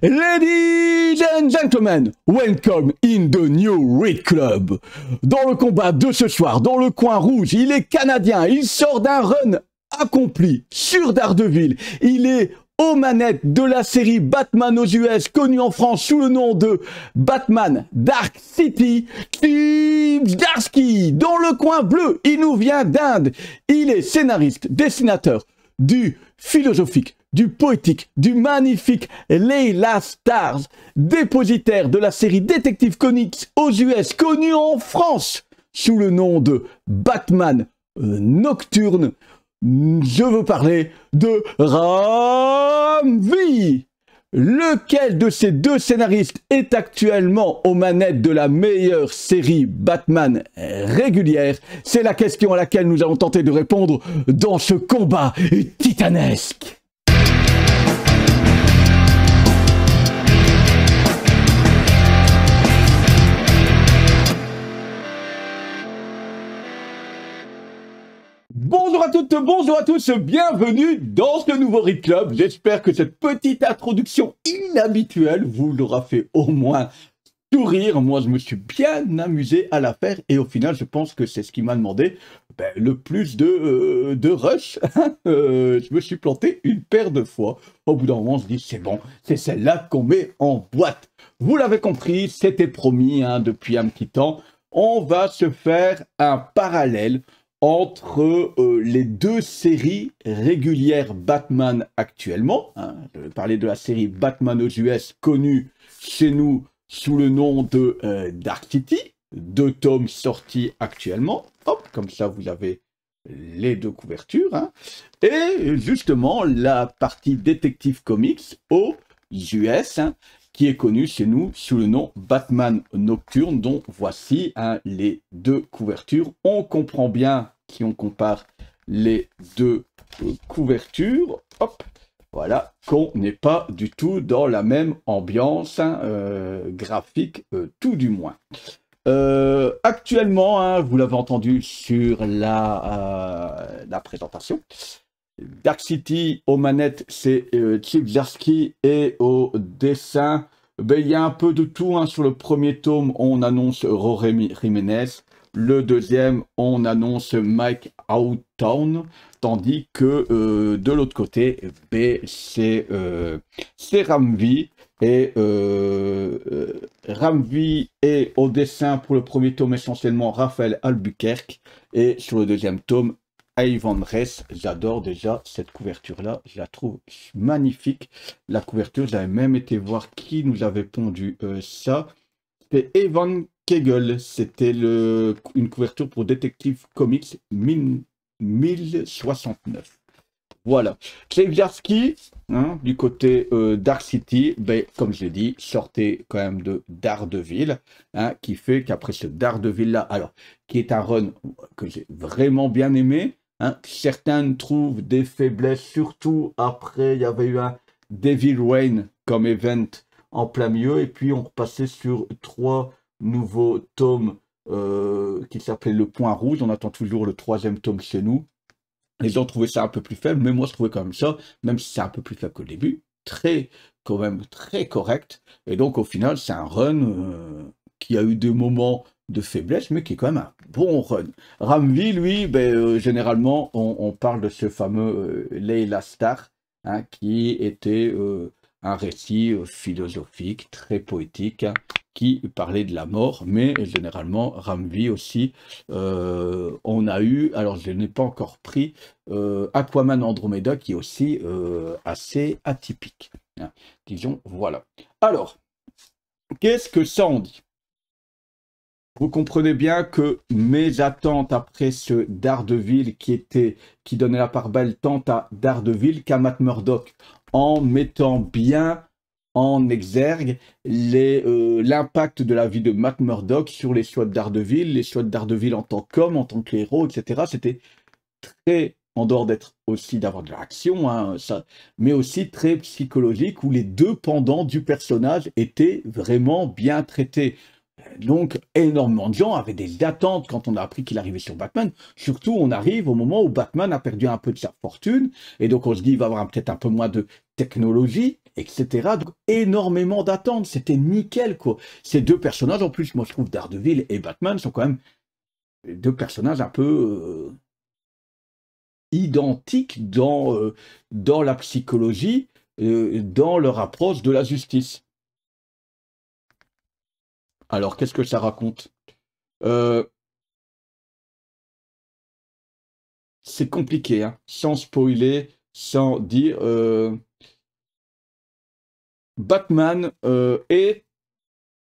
Ladies and gentlemen, welcome in the new Red Club. Dans le combat de ce soir, dans le coin rouge, il est canadien, il sort d'un run accompli sur Daredevil. Il est aux manettes de la série Batman aux US, connue en France sous le nom de Batman Dark City, Steve Zdarsky. Dans le coin bleu, il nous vient d'Inde. Il est scénariste, dessinateur du philosophique, du poétique, du magnifique Layla Stars, dépositaire de la série Detective Comics aux US, connue en France sous le nom de Batman Nocturne. Je veux parler de Ram V. Lequel de ces deux scénaristes est actuellement aux manettes de la meilleure série Batman régulière? C'est la question à laquelle nous allons tenter de répondre dans ce combat titanesque. Bonjour à toutes, bonjour à tous, bienvenue dans ce nouveau Red Club. J'espère que cette petite introduction inhabituelle vous l'aura fait au moins sourire. Moi, je me suis bien amusé à la faire et au final, je pense que c'est ce qui m'a demandé le plus de rush. Je me suis planté une paire de fois. Au bout d'un moment, je dis c'est bon, c'est celle-là qu'on met en boîte. Vous l'avez compris, c'était promis depuis un petit temps. On va se faire un parallèle entre les deux séries régulières Batman actuellement. Je vais parler de la série Batman aux US, connue chez nous sous le nom de Dark City. 2 tomes sortis actuellement. Hop, comme ça vous avez les 2 couvertures. Et justement la partie Detective Comics aux US, qui est connue chez nous sous le nom Batman Nocturne, dont voici les 2 couvertures. On comprend bien, si on compare les 2 couvertures, hop, voilà, qu'on n'est pas du tout dans la même ambiance graphique, tout du moins. Actuellement, vous l'avez entendu sur la présentation, Dark City aux manettes, c'est Chip Zdarsky, et au dessin, il y a un peu de tout. Sur le premier tome, on annonce Jorge Jiménez. Le deuxième, on annonce Mike Hawthorne, tandis que de l'autre côté, c'est Ram V. Et Ram V est au dessin pour le premier tome essentiellement Raphaël Albuquerque, et sur le deuxième tome, Ivan Reis. J'adore déjà cette couverture-là, je la trouve magnifique. La couverture, j'avais même été voir qui nous avait pondu ça. C'était Evan Kegel, c'était une couverture pour Detective Comics 1069. Voilà. Steve Zdarsky, du côté Dark City, comme je l'ai dit, sortait quand même de Daredevil, qui fait qu'après ce Daredevil-là, alors, qui est un run que j'ai vraiment bien aimé, certains trouvent des faiblesses, surtout après, il y avait eu un Devil Reign comme event en plein milieu, et puis on repassait sur 3 nouveaux tomes qui s'appelaient Le Point Rouge. On attend toujours le 3e tome chez nous. Les gens trouvaient ça un peu plus faible, mais moi je trouvais quand même ça, même si c'est un peu plus faible que le début, quand même très correct. Et donc au final, c'est un run qui a eu des moments de faiblesse, mais qui est quand même un bon run. Ram V, lui, généralement, on parle de ce fameux Layla Star, qui était un récit philosophique, très poétique, qui parlait de la mort, mais généralement, Ram V aussi, on a eu, alors je n'ai pas encore pris, Aquaman Andromeda, qui est aussi assez atypique. Disons, voilà. Alors, qu'est-ce que ça en dit? Vous comprenez bien que mes attentes après ce Daredevil qui donnait la part belle tant à Daredevil qu'à Matt Murdock, en mettant bien en exergue l'impact de la vie de Matt Murdock sur les choix de Daredevil, les choix de Daredevil en tant qu'homme, en tant que héros, etc. C'était très, en dehors d'être aussi d'avoir de l'action, mais aussi très psychologique, où les 2 pendants du personnage étaient vraiment bien traités. Donc, énormément de gens avaient des attentes quand on a appris qu'il arrivait sur Batman. Surtout, on arrive au moment où Batman a perdu un peu de sa fortune. Et donc, on se dit, il va y avoir peut-être un peu moins de technologie, etc. Donc, énormément d'attentes, c'était nickel, quoi. Ces deux personnages, en plus, moi je trouve Daredevil et Batman sont quand même deux personnages un peu identiques dans la psychologie, dans leur approche de la justice. Alors, qu'est-ce que ça raconte? C'est compliqué, hein, sans spoiler, sans dire. Batman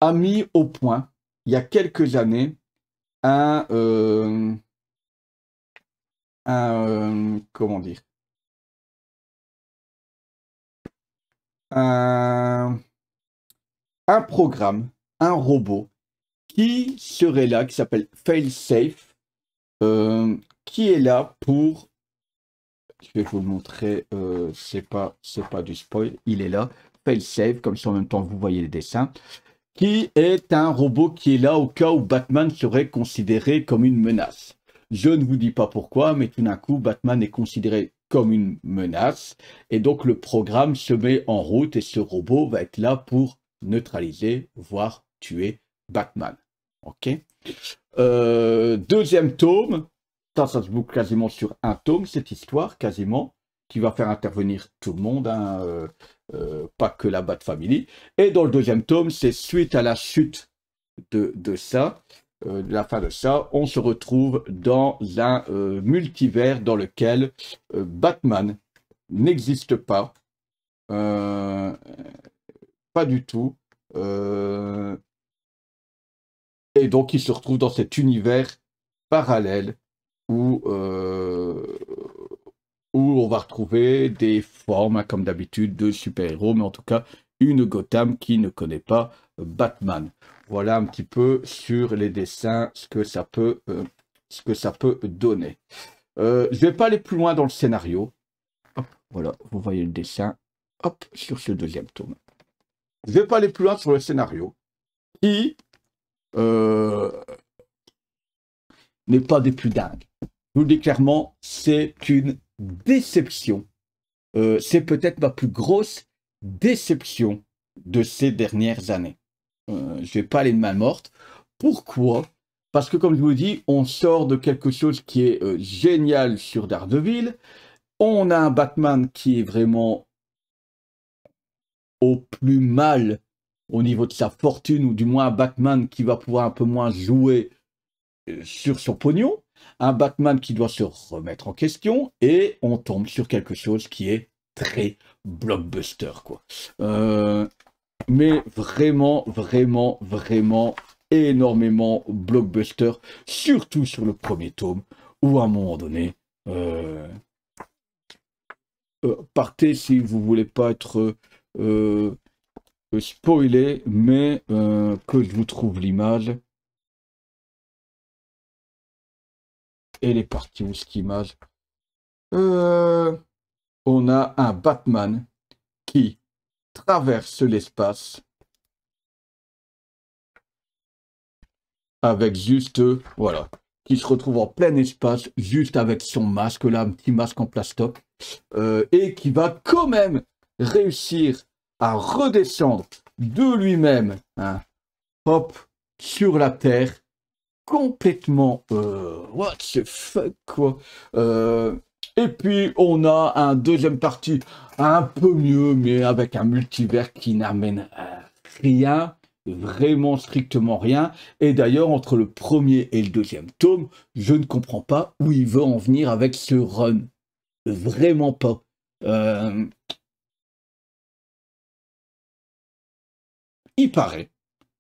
a mis au point, il y a quelques années, comment dire, un programme, un robot qui serait là, qui s'appelle Failsafe, qui est là pour, je vais vous le montrer, c'est pas du spoil, il est là, Failsafe, comme ça en même temps vous voyez les dessins, qui est un robot qui est là au cas où Batman serait considéré comme une menace. Je ne vous dis pas pourquoi, mais tout d'un coup, Batman est considéré comme une menace, et donc le programme se met en route, et ce robot va être là pour neutraliser, voire tuer Batman. Ok. Deuxième tome, ça se boucle quasiment sur un tome, cette histoire, quasiment, qui va faire intervenir tout le monde, hein, pas que la Bat Family. Et dans le deuxième tome, c'est suite à la chute de ça, de la fin de ça, on se retrouve dans un multivers dans lequel Batman n'existe pas, pas du tout, et donc il se retrouve dans cet univers parallèle où on va retrouver des formes, hein, comme d'habitude, de super-héros, mais en tout cas, une Gotham qui ne connaît pas Batman. Voilà un petit peu sur les dessins, ce que ça peut donner. Je ne vais pas aller plus loin dans le scénario. Hop, voilà, vous voyez le dessin. Hop, sur ce deuxième tome. Je ne vais pas aller plus loin sur le scénario, qui n'est pas des plus dingues. Je vous le dis clairement, c'est une déception. C'est peut-être ma plus grosse déception de ces dernières années. Je ne vais pas aller de main morte. Pourquoi? Parce que, comme je vous dis, on sort de quelque chose qui est génial sur Daredevil. On a un Batman qui est vraiment au plus mal au niveau de sa fortune, ou du moins un Batman qui va pouvoir un peu moins jouer sur son pognon, un Batman qui doit se remettre en question, et on tombe sur quelque chose qui est très blockbuster, quoi. Mais vraiment, vraiment, vraiment énormément blockbuster, surtout sur le premier tome, où à un moment donné, partez si vous voulez pas être spoilé, mais que je vous trouve l'image. Elle est partie où cette image? On a un Batman qui traverse l'espace avec juste, voilà, qui se retrouve en plein espace, juste avec son masque, là, un petit masque en plastoc, et qui va quand même réussir à redescendre de lui-même, hein, hop, sur la Terre, complètement, what the fuck, quoi. Et puis, on a un deuxième partie un peu mieux, mais avec un multivers qui n'amène rien, vraiment strictement rien. Et d'ailleurs, entre le premier et le deuxième tome, je ne comprends pas où il veut en venir avec ce run. Vraiment pas. Il paraît.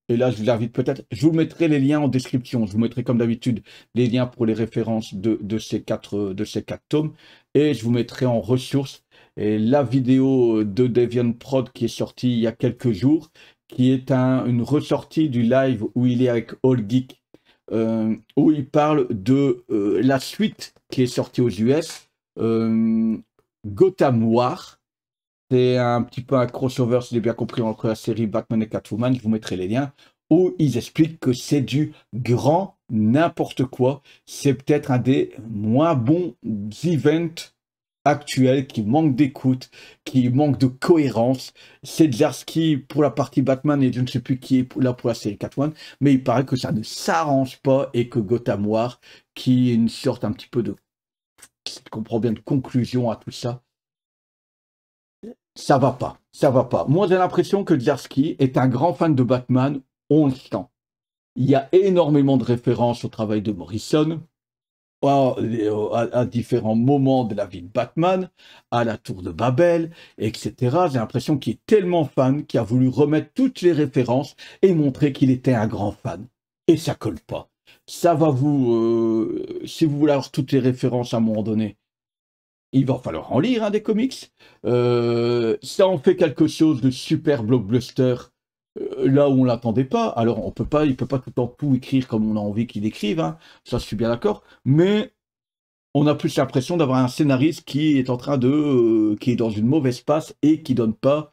Et là, je vous invite peut-être, je vous mettrai les liens en description. Je vous mettrai comme d'habitude les liens pour les références de ces quatre tomes. Et je vous mettrai en ressources et la vidéo de Deviant Prod qui est sortie il y a quelques jours, qui est une ressortie du live où il est avec All Geek, où il parle de la suite qui est sortie aux US, Gotham War. C'est un petit peu un crossover, si j'ai bien compris, entre la série Batman et Catwoman. Je vous mettrai les liens, où ils expliquent que c'est du grand n'importe quoi. C'est peut-être un des moins bons events actuel, qui manque d'écoute, qui manque de cohérence. C'est Zdarsky pour la partie Batman et je ne sais plus qui est là pour la série Catwoman, mais il paraît que ça ne s'arrange pas et que Gotham Noir, qui est une sorte un petit peu de, je comprends bien, de conclusion à tout ça, ça va pas, ça va pas. Moi, j'ai l'impression que Zdarsky est un grand fan de Batman, on le sent. Il y a énormément de références au travail de Morrison, à différents moments de la vie de Batman, à la tour de Babel, etc. J'ai l'impression qu'il est tellement fan qu'il a voulu remettre toutes les références et montrer qu'il était un grand fan. Et ça colle pas. Ça va vous... si vous voulez avoir toutes les références à un moment donné, il va falloir en lire, hein, des comics. Ça en fait quelque chose de super blockbuster là où on l'attendait pas. Alors il peut pas tout le temps tout écrire comme on a envie qu'il écrive, hein. Ça je suis bien d'accord. Mais on a plus l'impression d'avoir un scénariste qui est en train de, qui est dans une mauvaise passe et qui donne pas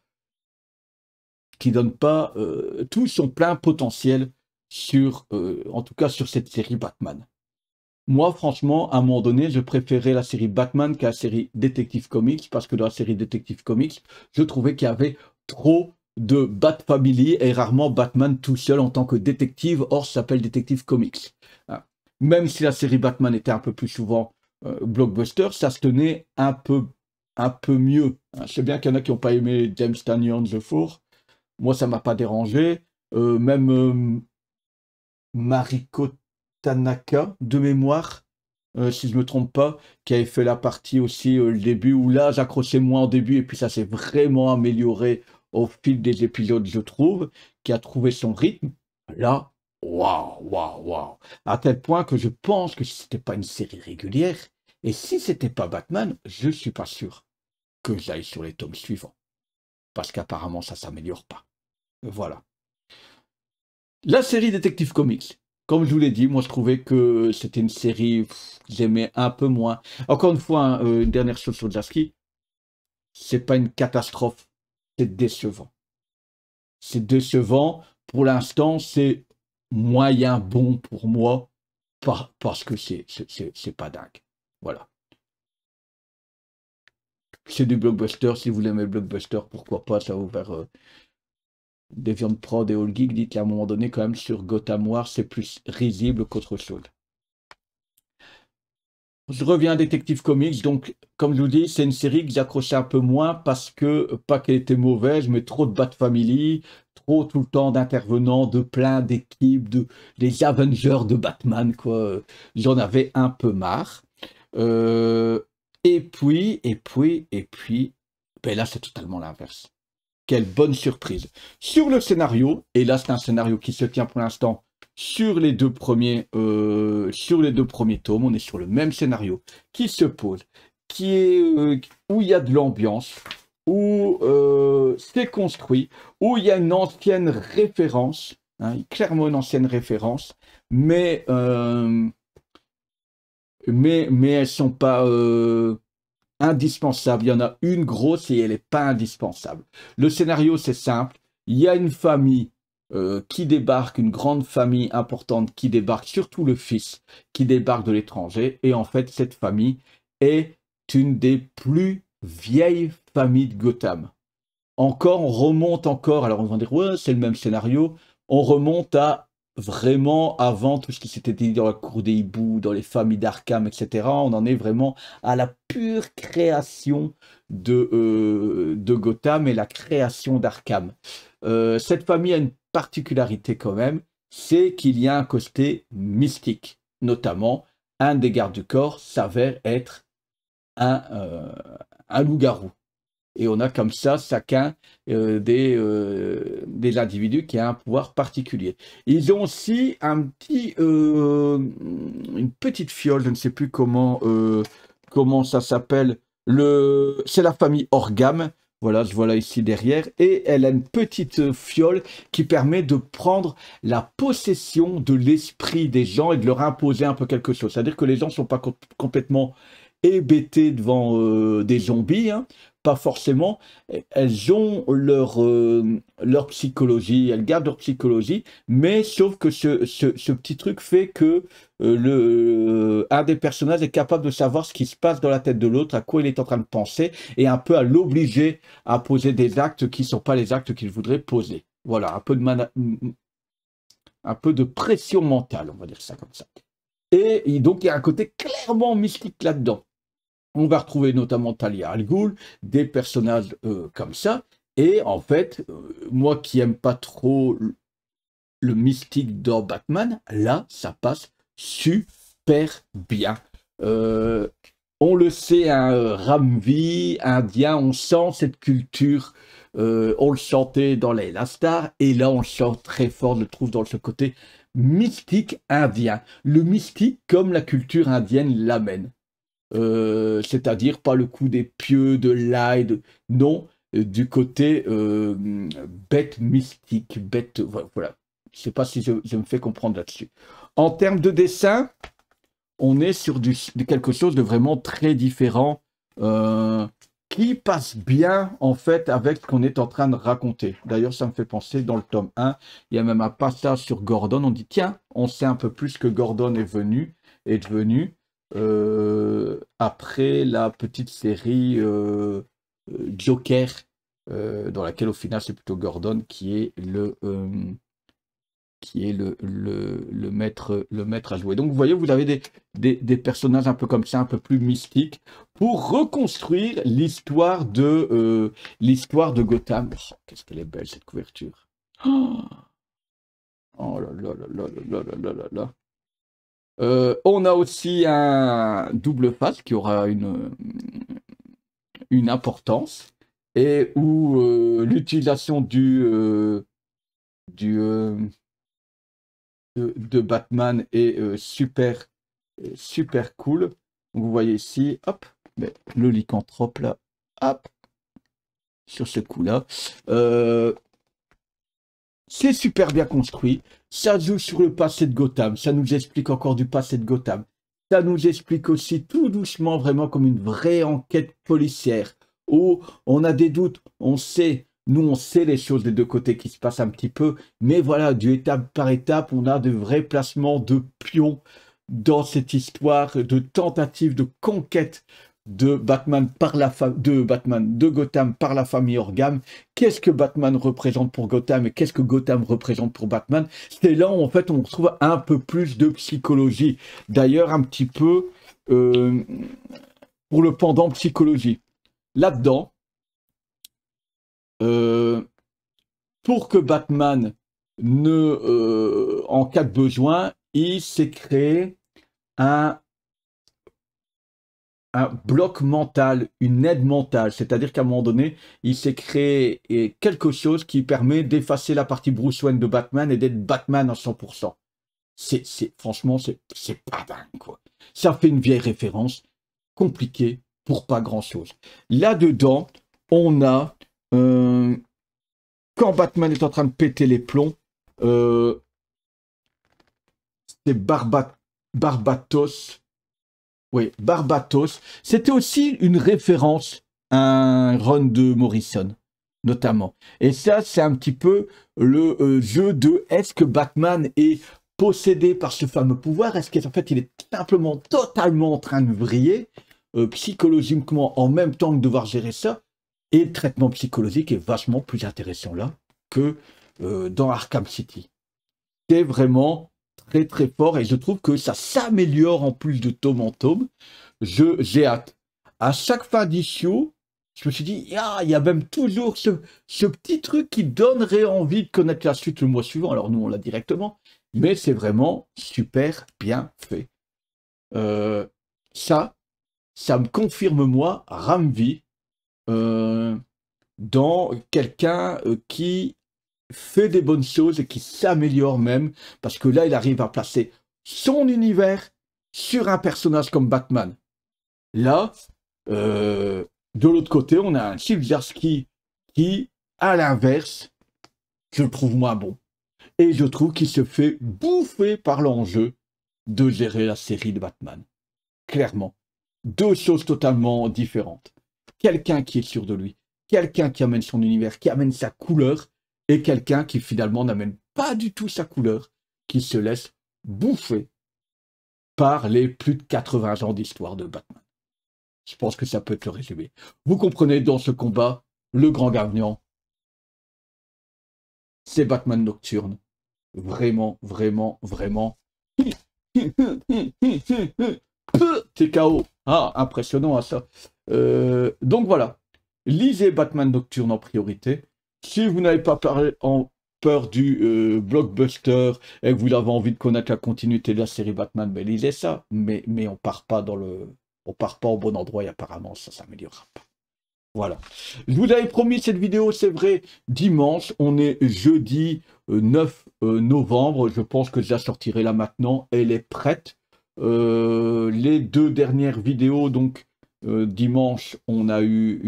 tout son plein potentiel sur, en tout cas sur cette série Batman. Moi, franchement, à un moment donné, je préférais la série Batman qu'à la série Detective Comics, parce que dans la série Detective Comics, je trouvais qu'il y avait trop de Bat Family et rarement Batman tout seul en tant que détective, or ça s'appelle Detective Comics. Même si la série Batman était un peu plus souvent blockbuster, ça se tenait un peu mieux. Je sais bien qu'il y en a qui n'ont pas aimé James Tynion The Four. Moi, ça m'a pas dérangé. Même Mariko Tanaka, de mémoire, si je me trompe pas, qui avait fait la partie aussi le début, où là j'accrochais moins au début, et puis ça s'est vraiment amélioré au fil des épisodes, je trouve, qui a trouvé son rythme. Là, waouh, à tel point que je pense que si c'était pas une série régulière, et si c'était pas Batman, je suis pas sûr que j'aille sur les tomes suivants, parce qu'apparemment ça s'améliore pas. Voilà. La série Detective Comics. Comme je vous l'ai dit, moi je trouvais que c'était une série que j'aimais un peu moins. Encore une fois, hein, une dernière chose sur Zdarsky, c'est pas une catastrophe, c'est décevant. C'est décevant. Pour l'instant, c'est moyen bon pour moi parce que c'est pas dingue. Voilà. C'est du blockbuster. Si vous aimez le blockbuster, pourquoi pas, ça va vous faire des viandes prod et all geek. Dites qu'à un moment donné, quand même, sur Gotham Noir, c'est plus risible qu'autre chose. Je reviens à Detective Comics, donc comme je vous dis, c'est une série que j'accrochais un peu moins parce que, pas qu'elle était mauvaise, mais trop de Bat Family, trop tout le temps d'intervenants, de plein d'équipes, des Avengers de Batman, quoi. J'en avais un peu marre. Et puis, ben là c'est totalement l'inverse. Quelle bonne surprise. Sur le scénario, et là c'est un scénario qui se tient pour l'instant sur les deux premiers tomes, on est sur le même scénario qui se pose, qui est où il y a de l'ambiance, où c'est construit, où il y a une ancienne référence, hein, clairement une ancienne référence, mais elles sont pas indispensables. Il y en a une grosse et elle n'est pas indispensable. Le scénario c'est simple, il y a une famille qui débarque, une grande famille importante qui débarque, surtout le fils qui débarque de l'étranger. Et en fait, cette famille est une des plus vieilles familles de Gotham. Encore, on remonte encore, alors on va dire, ouais, c'est le même scénario, on remonte à vraiment avant tout ce qui s'était dit dans la cour des hiboux, dans les familles d'Arkham, etc. On en est vraiment à la pure création de Gotham et la création d'Arkham. Cette famille a une particularité quand même, c'est qu'il y a un côté mystique. Notamment, un des gardes du corps s'avère être un loup-garou. Et on a comme ça chacun des individus qui a un pouvoir particulier. Ils ont aussi une petite fiole, je ne sais plus comment ça s'appelle. C'est la famille Orgam. Voilà, je vois là ici derrière. Et elle a une petite fiole qui permet de prendre la possession de l'esprit des gens et de leur imposer un peu quelque chose. C'est-à-dire que les gens ne sont pas complètement hébétées devant des zombies, hein, pas forcément. Elles ont leur psychologie, elles gardent leur psychologie, mais sauf que ce petit truc fait que un des personnages est capable de savoir ce qui se passe dans la tête de l'autre, à quoi il est en train de penser, et un peu à l'obliger à poser des actes qui ne sont pas les actes qu'il voudrait poser. Voilà, un peu de pression mentale, on va dire ça comme ça. Et donc, il y a un côté clairement mystique là-dedans. On va retrouver notamment Talia al Ghul, des personnages comme ça. Et en fait, moi qui aime pas trop le mystique dans Batman, là, ça passe super bien. On le sait, un Ramvi indien, on sent cette culture, on le sentait dans les La Star, et là on le sent très fort, je le trouve dans ce côté mystique indien. Le mystique comme la culture indienne l'amène. C'est-à-dire pas le coup des pieux, de l'ail, non, du côté bête mystique, bête, voilà. Je ne sais pas si je me fais comprendre là-dessus. En termes de dessin, on est sur de quelque chose de vraiment très différent qui passe bien en fait avec ce qu'on est en train de raconter. D'ailleurs, ça me fait penser dans le tome 1, il y a même un passage sur Gordon, on dit tiens, on sait un peu plus que Gordon est devenu après la petite série Joker, dans laquelle au final c'est plutôt Gordon qui est le maître à jouer. Donc vous voyez, vous avez des personnages un peu comme ça, un peu plus mystiques, pour reconstruire l'histoire de Gotham. Oh, qu'est-ce qu'elle est belle cette couverture. Oh là là là là là là là là là. On a aussi un double face qui aura une importance et où l'utilisation de Batman est super cool. Vous voyez ici, hop, le lycanthrope là, hop, sur ce coup-là. C'est super bien construit. Ça joue sur le passé de Gotham. Ça nous explique encore du passé de Gotham. Ça nous explique aussi tout doucement, vraiment comme une vraie enquête policière. Où on a des doutes, on sait, nous on sait les choses des deux côtés qui se passent un petit peu. Mais voilà, du étape par étape, on a de vrais placements de pions dans cette histoire de tentative de conquête de Gotham par la famille Orgam. Qu'est-ce que Batman représente pour Gotham et qu'est-ce que Gotham représente pour Batman? C'est là où en fait on retrouve un peu plus de psychologie. D'ailleurs un petit peu pour le pendant psychologie. Là-dedans, pour que Batman en cas de besoin, il s'est créé un bloc mental, une aide mentale. C'est-à-dire qu'à un moment donné, il s'est créé quelque chose qui permet d'effacer la partie Bruce Wayne de Batman et d'être Batman à 100%. Franchement, c'est pas dingue, quoi. Ça fait une vieille référence, compliquée pour pas grand-chose. Là-dedans, on a, quand Batman est en train de péter les plombs, c'est Barbatos. Oui, Barbatos. C'était aussi une référence à un run de Morrison, notamment. Et ça, c'est un petit peu le jeu de est-ce que Batman est possédé par ce fameux pouvoir? Est-ce qu'en fait, il est simplement totalement en train de vriller psychologiquement en même temps que devoir gérer ça? Et le traitement psychologique est vachement plus intéressant là que dans Arkham City. C'est vraiment très très fort et je trouve que ça s'améliore en plus de tome en tome. J'ai hâte. À chaque fin d'issue, je me suis dit, il y a même toujours ce petit truc qui donnerait envie de connaître la suite le mois suivant. Alors nous, on l'a directement, mais c'est vraiment super bien fait. Ça me confirme, moi, Ramvi, dans quelqu'un qui fait des bonnes choses et qui s'améliore même, parce que là, il arrive à placer son univers sur un personnage comme Batman. Là, de l'autre côté, on a un Chip Zdarsky qui, à l'inverse, je le trouve moins bon. Et je trouve qu'il se fait bouffer par l'enjeu de gérer la série de Batman. Clairement. deux choses totalement différentes. Quelqu'un qui est sûr de lui, quelqu'un qui amène son univers, qui amène sa couleur, et quelqu'un qui finalement n'amène pas du tout sa couleur, qui se laisse bouffer par les plus de 80 ans d'histoire de Batman. Je pense que ça peut être le résumé. Vous comprenez, dans ce combat, le grand gagnant, c'est Batman Nocturne. Vraiment, vraiment, vraiment. TKO. Ah, impressionnant à ça. Donc voilà. Lisez Batman Nocturne en priorité. Si vous n'avez pas peur du blockbuster et que vous avez envie de connaître la continuité de la série Batman, ben lisez ça. Mais on part pas au bon endroit et apparemment ça s'améliorera pas. Voilà. Je vous avais promis cette vidéo, c'est vrai, dimanche. On est jeudi 9 novembre. Je pense que je la sortirai là maintenant. Elle est prête. Les deux dernières vidéos, donc dimanche, on a eu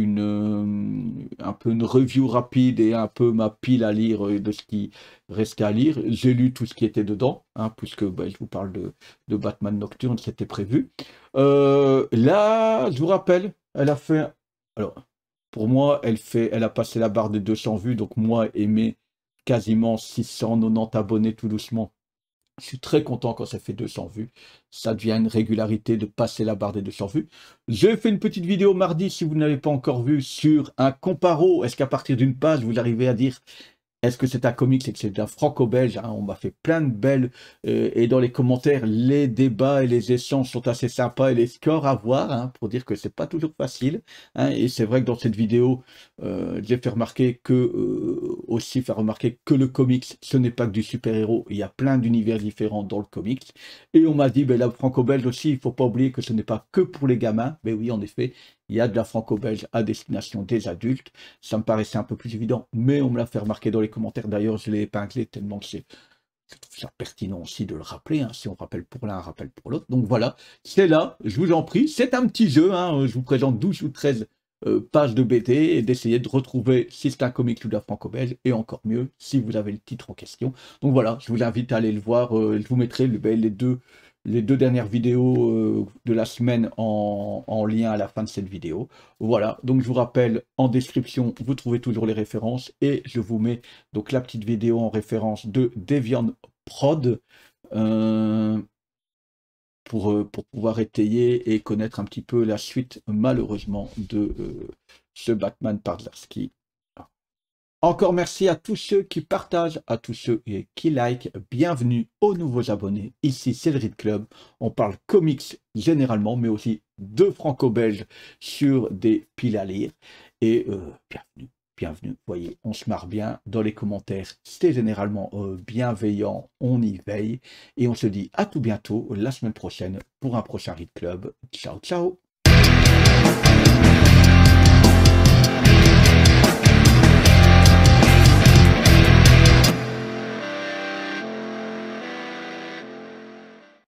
un peu une review rapide et un peu ma pile à lire de ce qui restait à lire. J'ai lu tout ce qui était dedans, hein, puisque je vous parle de Batman Nocturne, c'était prévu. Là, je vous rappelle, elle a fait... Alors, pour moi, elle a passé la barre des 200 vues, donc moi et mes quasiment 690 abonnés tout doucement. Je suis très content quand ça fait 200 vues. Ça devient une régularité de passer la barre des 200 vues. J'ai fait une petite vidéo mardi, si vous n'avez pas encore vu, sur un comparo. Est-ce qu'à partir d'une page, vous arrivez à dire est-ce que c'est un comics et que c'est un franco-belge, hein? On m'a fait plein de belles. Et dans les commentaires, les débats et les échanges sont assez sympas et les scores à voir, hein, pour dire que c'est pas toujours facile. Hein, et c'est vrai que dans cette vidéo, j'ai fait remarquer aussi faire remarquer que le comics, ce n'est pas que du super-héros. Il y a plein d'univers différents dans le comics. Et on m'a dit, la franco-belge aussi, il faut pas oublier que ce n'est pas que pour les gamins. Mais oui, en effet, il y a de la franco-belge à destination des adultes. Ça me paraissait un peu plus évident, mais on me l'a fait remarquer dans les commentaires. D'ailleurs, je l'ai épinglé tellement que je trouve ça pertinent aussi de le rappeler. Hein. Si on rappelle pour l'un, on rappelle pour l'autre. Donc voilà, c'est là, je vous en prie. C'est un petit jeu. Hein. Je vous présente 12 ou 13 pages de BD et d'essayer de retrouver si c'est un comic ou de la franco-belge. Et encore mieux, si vous avez le titre en question. Donc voilà, je vous invite à aller le voir. Je vous mettrai les deux dernières vidéos de la semaine en lien à la fin de cette vidéo. Voilà, donc je vous rappelle, en description, vous trouvez toujours les références et je vous mets donc la petite vidéo en référence de Deviant Prod pour pouvoir étayer et connaître un petit peu la suite, malheureusement, de ce Batman par Zdarsky. Encore merci à tous ceux qui partagent, à tous ceux qui like. Bienvenue aux nouveaux abonnés. Ici, c'est le Read Club. On parle comics généralement, mais aussi de franco-belge sur des piles à lire. Et bienvenue. Vous voyez, on se marre bien dans les commentaires. C'est généralement bienveillant. On y veille. Et on se dit à tout bientôt, la semaine prochaine, pour un prochain Read Club. Ciao, ciao.